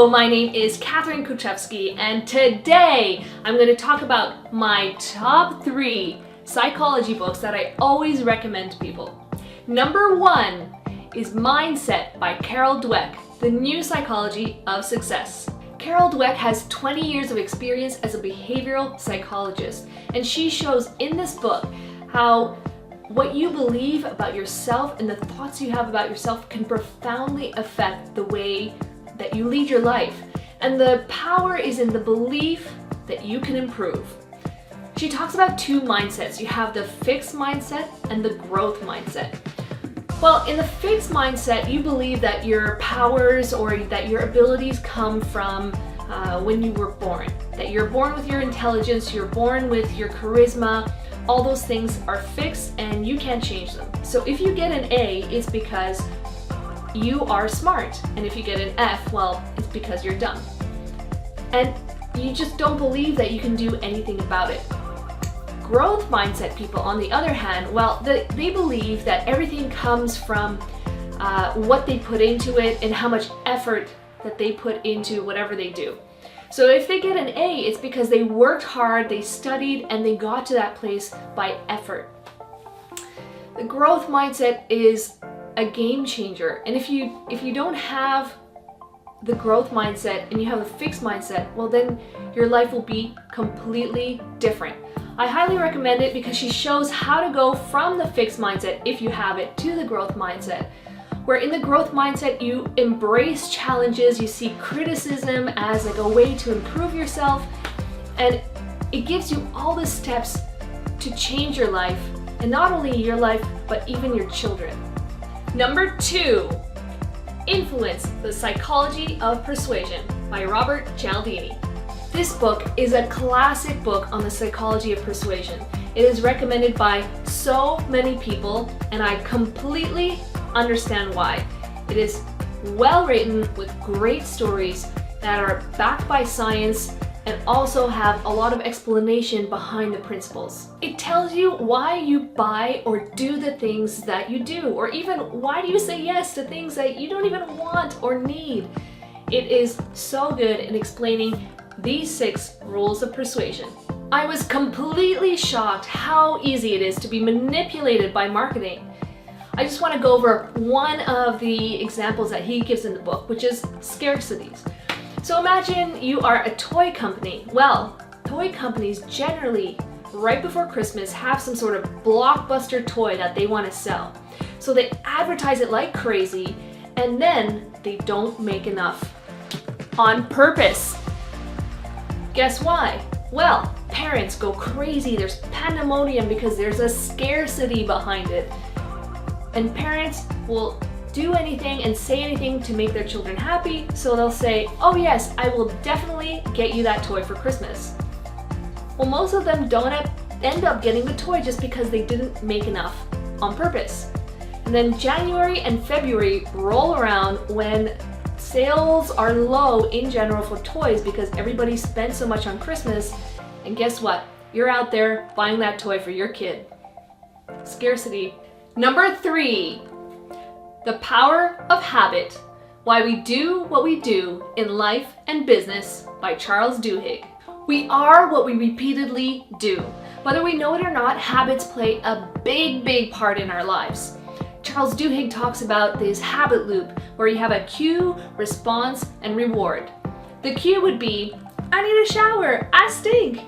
Hello, my name is Katherine and today I'm going to talk about my top 3 psychology books that I always recommend to people. Number 1 is Mindset by Dweck, the new psychology of success. Dweck has 20 years of experience as a behavioral psychologist, and she shows in this book how what you believe about yourself and the thoughts you have about yourself can profoundly affect the way that you lead your life. And the power is in the belief that you can improve. She talks about 2 mindsets. You have the fixed mindset and the growth mindset. Well, in the fixed mindset, you believe that your powers or that your abilities come from when you were born. That you're born with your intelligence, you're born with your charisma. All those things are fixed and you can't change them. So if you get an A, it's because you are smart. And if you get an F, well, it's because you're dumb. And you just don't believe that you can do anything about it. Growth mindset people, on the other hand, well, they believe that everything comes from what they put into it and how much effort that they put into whatever they do. So if they get an A, it's because they worked hard, they studied, and they got to that place by effort. The growth mindset is a game changer. And if you don't have the growth mindset and you have a fixed mindset, well then your life will be completely different. I highly recommend it because she shows how to go from the fixed mindset, if you have it, to the growth mindset. Where in the growth mindset, you embrace challenges, you see criticism as like a way to improve yourself, and it gives you all the steps to change your life, and not only your life, but even your children. Number 2, Influence, the Psychology of Persuasion by Robert Cialdini. This book is a classic book on the psychology of persuasion. It is recommended by so many people, and I completely understand why. It is well written with great stories that are backed by science and also have a lot of explanation behind the principles. It tells you why you buy or do the things that you do, or even why do you say yes to things that you don't even want or need. It is so good in explaining these 6 rules of persuasion. I was completely shocked how easy it is to be manipulated by marketing. I just want to go over one of the examples that he gives in the book, which is scarcities. So imagine you are a toy company. Well, toy companies generally, right before Christmas, have some sort of blockbuster toy that they want to sell. So they advertise it like crazy, and then they don't make enough. On purpose. Guess why? Well, parents go crazy. There's pandemonium because there's a scarcity behind it. And parents will do anything and say anything to make their children happy, so they'll say, oh yes, I will definitely get you that toy for Christmas. Well, most of them don't end up getting the toy just because they didn't make enough on purpose. And then January and February roll around when sales are low in general for toys because everybody spends so much on Christmas, and guess what? You're out there buying that toy for your kid. Scarcity. Number 3, The Power of Habit, Why We Do What We Do in Life and Business by Duhigg. We are what we repeatedly do. Whether we know it or not, habits play a big part in our lives. Duhigg talks about this habit loop where you have a cue, response, and reward. The cue would be, I need a shower, I stink.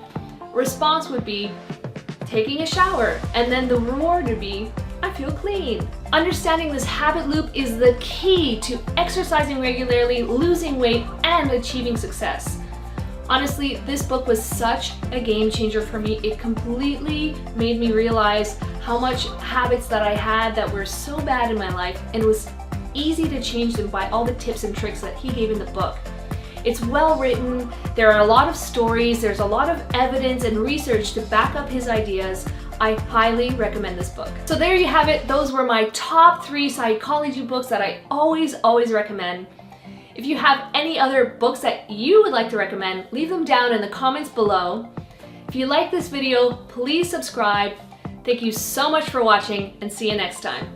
Response would be, taking a shower, and then the reward would be, I feel clean. Understanding this habit loop is the key to exercising regularly, losing weight, and achieving success. Honestly, this book was such a game changer for me. It completely made me realize how much habits that I had that were so bad in my life, and it was easy to change them by all the tips and tricks that he gave in the book. It's well written, there are a lot of stories, there's a lot of evidence and research to back up his ideas. I highly recommend this book. So there you have it. Those were my top 3 psychology books that I always recommend. If you have any other books that you would like to recommend, leave them down in the comments below. If you like this video, please subscribe. Thank you so much for watching, and see you next time.